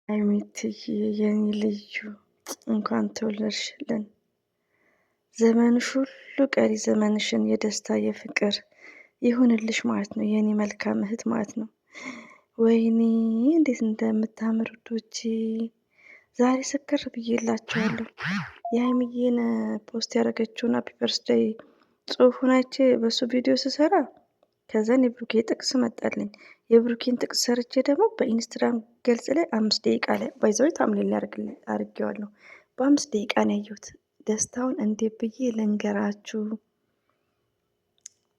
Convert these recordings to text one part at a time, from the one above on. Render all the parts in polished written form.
ሀይሚትዬ የኔ ልዩ እንኳን ተወለድሽልን። ዘመንሽ ሁሉ ቀሪ ዘመንሽን የደስታ የፍቅር ይሁንልሽ ማለት ነው። የኔ መልካም እህት ማለት ነው። ወይኔ እንዴት እንደምታምር ውዶቼ! ዛሬ ስክር ብዬላችኋለሁ። የሀይሚዬን ፖስት ያደረገችውን ሃፒ በርስዴይ ጽሑፉን አይቼ በሱ ቪዲዮ ስሰራ ከዛን የብሩኬ ጥቅስ መጣልኝ። የብሩኬን ጥቅስ ሰርቼ ደግሞ በኢንስታግራም ገልጽ ላይ 5 ደቂቃ ላይ ባይዘው ታምሌል አድርጌዋለሁ። በ5 ደቂቃ ነው ያየሁት። ደስታውን እንዴት ብዬ ልንገራችሁ?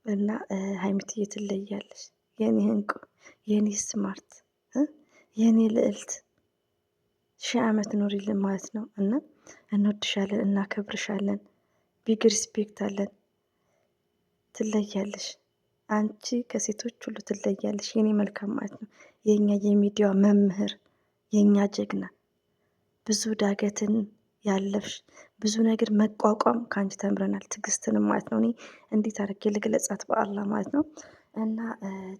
እና ሀይሚትዬ ትለያለች። የኔ እንቁ፣ የኔ ስማርት፣ የኔ ልዕልት 1000 ዓመት ኖሪልን ማለት ነው። እና እንወድሻለን፣ እናከብርሻለን፣ ቢግ ሪስፔክት አለን። ትለያለሽ። አንቺ ከሴቶች ሁሉ ትለያለሽ። የኔ መልካም ማለት ነው። የኛ የሚዲያ መምህር፣ የኛ ጀግና፣ ብዙ ዳገትን ያለፍሽ፣ ብዙ ነገር መቋቋም ከአንቺ ተምረናል። ትዕግስትንም ማለት ነው። እኔ እንዴት አድርጌ ልግለጻት በአላህ ማለት ነው። እና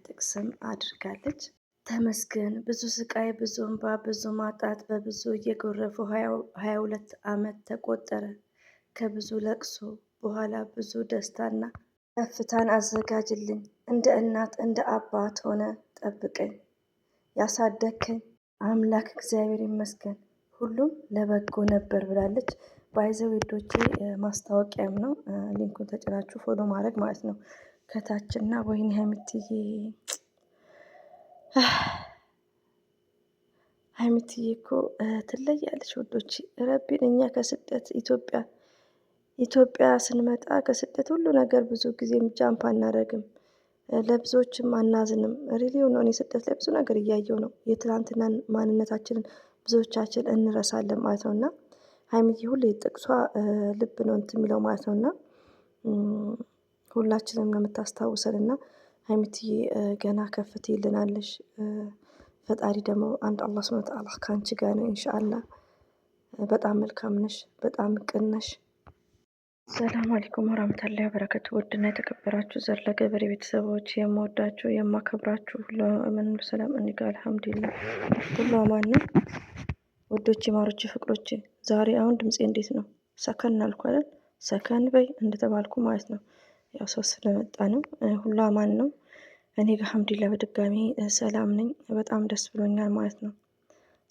ጥቅስም አድርጋለች። ተመስገን ብዙ ስቃይ፣ ብዙ እንባ፣ ብዙ ማጣት በብዙ እየጎረፉ 22 ዓመት ተቆጠረ። ከብዙ ለቅሶ በኋላ ብዙ ደስታና ከፍታን አዘጋጅልኝ። እንደ እናት እንደ አባት ሆነ ጠብቀኝ። ያሳደግከኝ አምላክ እግዚአብሔር ይመስገን፣ ሁሉም ለበጎ ነበር ብላለች። ባይዘው ዶቼ ማስታወቂያም ነው። ሊንኩን ተጭናችሁ ፎሎ ማድረግ ማለት ነው ከታችና። ወይኔ ሀይሚትዬ ሀይሚትዬ እኮ ትለያለች ውዶች። ረቢን እኛ ከስደት ኢትዮጵያ ስንመጣ ከስደት ሁሉ ነገር ብዙ ጊዜ ጃምፕ አናደርግም፣ ለብዙዎችም አናዝንም። ሪሊው ነው። እኔ ስደት ላይ ብዙ ነገር እያየው ነው። የትናንትና ማንነታችንን ብዙዎቻችን እንረሳለን ማለት ነው። እና ሀይሚዬ ሁሌ ጥቅሷ ልብ ነው እንትን የሚለው ማለት ነው። እና ሁላችንም ነው የምታስታውሰን። እና ሀይሚትዬ ገና ከፍት ይልናለሽ። ፈጣሪ ደግሞ አንድ አላህ ሱብሃነሁ ወተዓላ ከአንቺ ጋር ነው ኢንሻአላህ። በጣም መልካም ነሽ፣ በጣም ቅን ነሽ። ሰላም አለይኩም ወራህመቱላሂ ወበረከቱ። ውድና የተከበራችሁ ዘር ለገበሬ ቤተሰቦች የምወዳችሁ የማከብራችሁ ሁሉ ምን ሰላም እኔ ጋር አልሐምዱሊላህ ሁሉ አማን ነው። ውዶቼ ማሮቼ ፍቅሮቼ ዛሬ አሁን ድምጼ እንዴት ነው? ሰከን አልኩ አይደል? ሰከን በይ እንደተባልኩ ማለት ነው። ያው ሰው ስለመጣ ነው። ሁሉ አማን ነው። እኔ ጋር አልሐምዱሊላህ በድጋሚ ሰላም ነኝ። በጣም ደስ ብሎኛል ማለት ነው።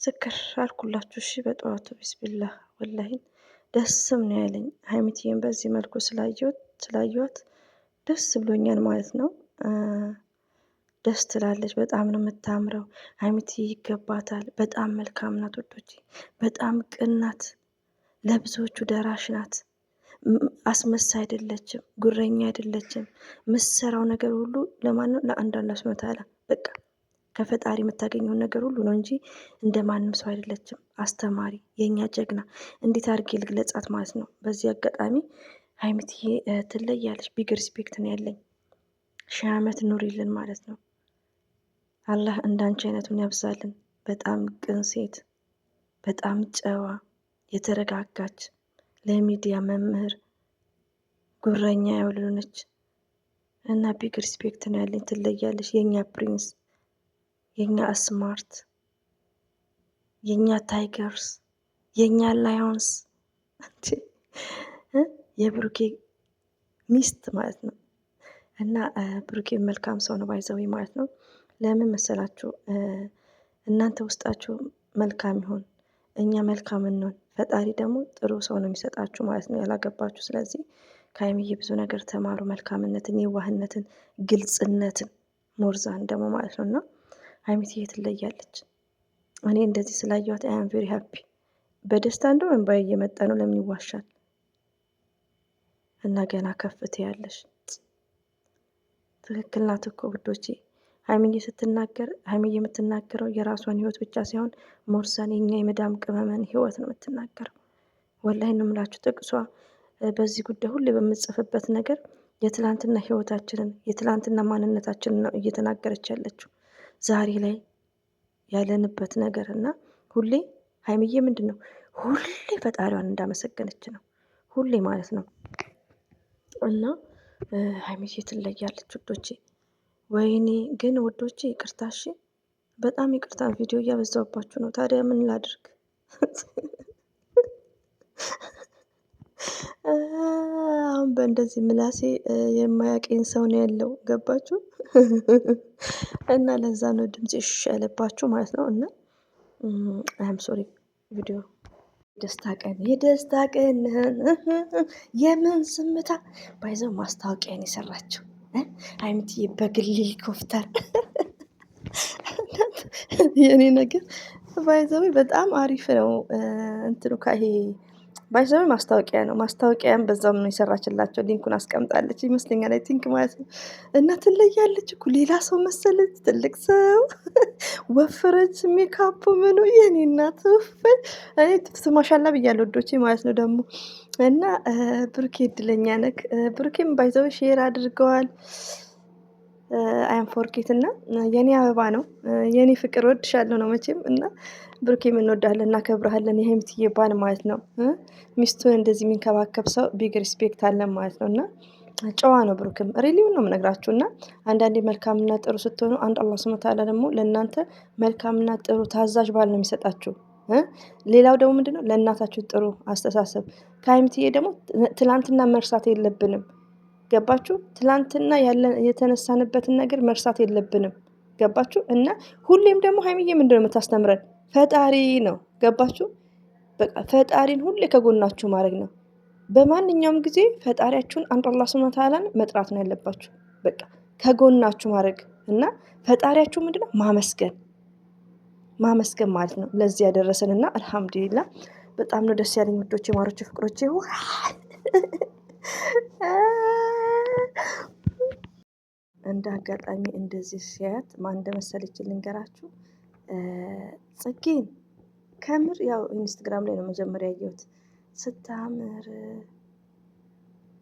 ስክር አልኩላችሁ። እሺ በጠዋቱ ቢስሚላህ ወላሂ ደስም ነው ያለኝ። ሀይሚትዬን በዚህ መልኩ ስላየኋት ደስ ብሎኛል ማለት ነው። ደስ ትላለች። በጣም ነው የምታምረው። ሀይሚትዬ ይገባታል። በጣም መልካም ናት ወዶቼ። በጣም ቅን ናት። ለብዙዎቹ ደራሽ ናት። አስመሳይ አይደለችም። ጉረኛ አይደለችም። ምሰራው ነገር ሁሉ ለማን ነው? ለአንድ አላህ ሱብሃነሁ ወተዓላ። በቃ ከፈጣሪ የምታገኘውን ነገር ሁሉ ነው እንጂ እንደ ማንም ሰው አይደለችም። አስተማሪ፣ የኛ ጀግና፣ እንዴት አድርጌ ልግለጻት ማለት ነው። በዚህ አጋጣሚ ሀይሚትዬ ትለያለች። ቢግ ሪስፔክት ነው ያለኝ። 1000 ዓመት ኑሪልን ማለት ነው። አላህ እንዳንቺ አይነቱን ያብዛልን። በጣም ቅን ሴት፣ በጣም ጨዋ፣ የተረጋጋች፣ ለሚዲያ መምህር፣ ጉረኛ ያውልነች እና ቢግ ሪስፔክት ነው ያለኝ። ትለያለች። የኛ ፕሪንስ፣ የኛ ስማርት፣ የኛ ታይገርስ፣ የኛ ላዮንስ፣ የብሩኬ ሚስት ማለት ነው። እና ብሩኬ መልካም ሰው ነው ባይዘዊ ማለት ነው። ለምን መሰላችሁ? እናንተ ውስጣችሁ መልካም ይሁን፣ እኛ መልካም እንሆን፣ ፈጣሪ ደግሞ ጥሩ ሰው ነው የሚሰጣችሁ ማለት ነው ያላገባችሁ። ስለዚህ ከሀይሚዬ ብዙ ነገር ተማሩ። መልካምነትን፣ የዋህነትን፣ ግልጽነትን ሞርዛን ደግሞ ማለት ነው። እና ሀይሚትዬ ትለያለች። እኔ እንደዚህ ስላየኋት አይ አም ቬሪ ሃፒ። በደስታ እንደው እንባዬ እየመጣ ነው። ለምን ይዋሻል? እና ገና ከፍት ያለሽ ትክክል ናት እኮ ውዶቼ። ሀይሚዬ የምትናገረው የራሷን ህይወት ብቻ ሳይሆን ሞርዛን የኛ የመዳም ቅመመን ህይወት ነው የምትናገረው። ወላሂ ነው የምላችሁ። ጥቅሷ በዚህ ጉዳይ ሁሌ በምጽፍበት ነገር የትላንትና ህይወታችንን የትላንትና ማንነታችንን ነው እየተናገረች ያለችው ዛሬ ላይ ያለንበት ነገር። እና ሁሌ ሀይሚዬ ምንድን ነው ሁሌ ፈጣሪዋን እንዳመሰገነች ነው ሁሌ ማለት ነው። እና ሀይሚዬ ትለያለች ውዶቼ። ወይኔ ግን ውዶቼ ይቅርታሽ በጣም ይቅርታ ቪዲዮ እያበዛሁባችሁ ነው። ታዲያ ምን ላድርግ? አሁን በእንደዚህ ምላሴ የማያውቀኝ ሰው ነው ያለው። ገባችሁ? እና ለዛ ነው ድምጽ እሺ ያለባችሁ ማለት ነው። እና አም ሶሪ ቪዲዮ የደስታ ቀን የምን ዝምታ ባይዘው ማስታወቂያን የሰራችው ሀይሚትዬ በግል ሄሊኮፕተር የኔ ነገር ባይዘው በጣም አሪፍ ነው። እንትኑ ይሄ ባይዘው ማስታወቂያ ነው። ማስታወቂያን በዛውም ነው የሰራችላቸው። ሊንኩን አስቀምጣለች ይመስለኛል። አይ ቲንክ ማለት ነው። እና ትለያለች እኮ ሌላ ሰው መሰለች። ትልቅ ሰው ወፈረች። ሜካፑ ምኑ የኔ እናት እኔ ማሻላ ብያለሁ ወዶቼ ማለት ነው ደግሞ እና ብሩኬ እድለኛ ነክ ብሩኬም ባይዘው ሼር አድርገዋል። አይም ፎርኬት እና የኔ አበባ ነው የኔ ፍቅር ወድሻለሁ ነው መቼም እና ብሩኬም እንወዳለን እናከብረሃለን የሀይሚትዬ ባል ማለት ነው። ሚስቱን እንደዚህ የሚንከባከብ ሰው ቢግ ሪስፔክት አለን ማለት ነው። እና ጨዋ ነው ብሩክም ሪሊውን ነው የምነግራችሁ። እና አንዳንዴ መልካምና ጥሩ ስትሆኑ አንድ አላህ ሱብሃነሁ ወተዓላ ደግሞ ለእናንተ መልካምና ጥሩ ታዛዥ ባል ነው የሚሰጣችሁ። ሌላው ደግሞ ምንድነው ለእናታችሁ ጥሩ አስተሳሰብ ከሀይሚትዬ ደግሞ ትላንትና መርሳት የለብንም። ገባችሁ? ትላንትና የተነሳንበትን ነገር መርሳት የለብንም። ገባችሁ? እና ሁሌም ደግሞ ሀይሚዬ ምንድነው የምታስተምረን? ፈጣሪ ነው። ገባችሁ? በቃ ፈጣሪን ሁሌ ከጎናችሁ ማድረግ ነው። በማንኛውም ጊዜ ፈጣሪያችሁን አንድ አላህ ሱብሃነሁ ወተዓላን መጥራት ነው ያለባችሁ። በቃ ከጎናችሁ ማድረግ እና ፈጣሪያችሁ ምንድነው ማመስገን ማለት ነው። ለዚህ ያደረሰንና አልሐምዱሊላህ በጣም ነው ደስ ያለኝ ውዶቼ፣ ማሮቼ፣ ፍቅሮቼ እንደ አጋጣሚ እንደዚህ ሲያያት ማን እንደመሰለች ልንገራችሁ። ጽጌን ከምር ያው ኢንስታግራም ላይ ነው መጀመሪያ ያየሁት። ስታምር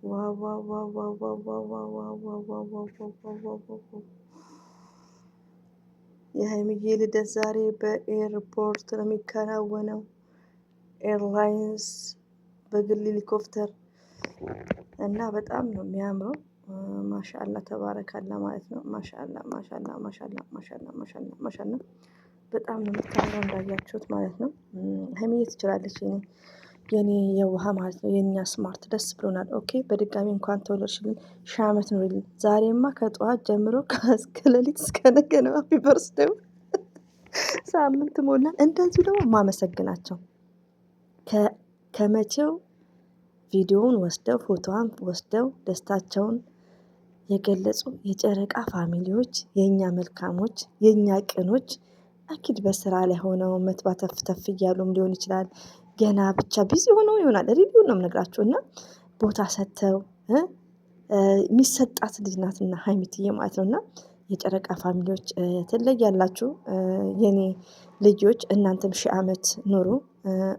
ዋው ዋው ዋው ዋው ዋው ዋው ዋው ዋው ዋው ዋው ዋው ዋው የሀይሚዬ ልደት ዛሬ በኤርፖርት ነው የሚከናወነው። ኤርላይንስ በግል ሄሊኮፕተር እና በጣም ነው የሚያምረው። ማሻአላ ተባረካላ ማለት ነው። ማሻአላ ማሻአላ ማሻአላ ማሻአላ ማሻአላ ማሻአላ በጣም ነው የምታምረው እንዳያችሁት ማለት ነው። ሀይሚዬ ትችላለች። የኔ የውሃ ማለት ነው የኛ ስማርት ደስ ብሎናል። ኦኬ በድጋሚ እንኳን ተወለድሽልን፣ ሺህ ዓመት ኑሪልን። ዛሬማ ከጠዋት ጀምሮ ከሌሊት እስከ ነገ ነው። ሃፒ በርስዴው ሳምንት ሞላን። እንደዚሁ ደግሞ ማመሰግናቸው ከመቼው ቪዲዮውን ወስደው ፎቶዋን ወስደው ደስታቸውን የገለጹ የጨረቃ ፋሚሊዎች፣ የኛ መልካሞች፣ የኛ ቅኖች አኪድ በስራ ላይ ሆነው መትባ ተፍ እያሉም ሊሆን ይችላል። ገና ብቻ ቢዚ ሆነው ይሆናል። ሪቪውን ነው የምነግራችሁ። እና ቦታ ሰጥተው የሚሰጣት ልጅ ናትና ሀይሚትዬ ማለት ነው። እና የጨረቃ ፋሚሊዎች ትለያላችሁ። የኔ ልጆች እናንተም ሺህ ዓመት ኑሩ።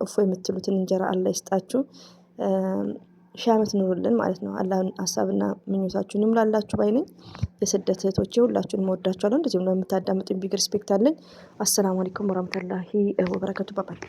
እፎ የምትሉትን እንጀራ አላህ ይስጣችሁ። ሺህ ዓመት ኑሩልን ማለት ነው። አላህን ሀሳብና ምኞታችሁን ይሙላላችሁ ባይ ነኝ። የስደት እህቶቼ ሁላችሁንም እወዳችኋለሁ። እንደዚሁም ለምታዳምጡኝ ቢግ ሪስፔክት አለኝ። አሰላሙ አለይኩም ወራህመቱላሂ ወበረካቱ። ባባይ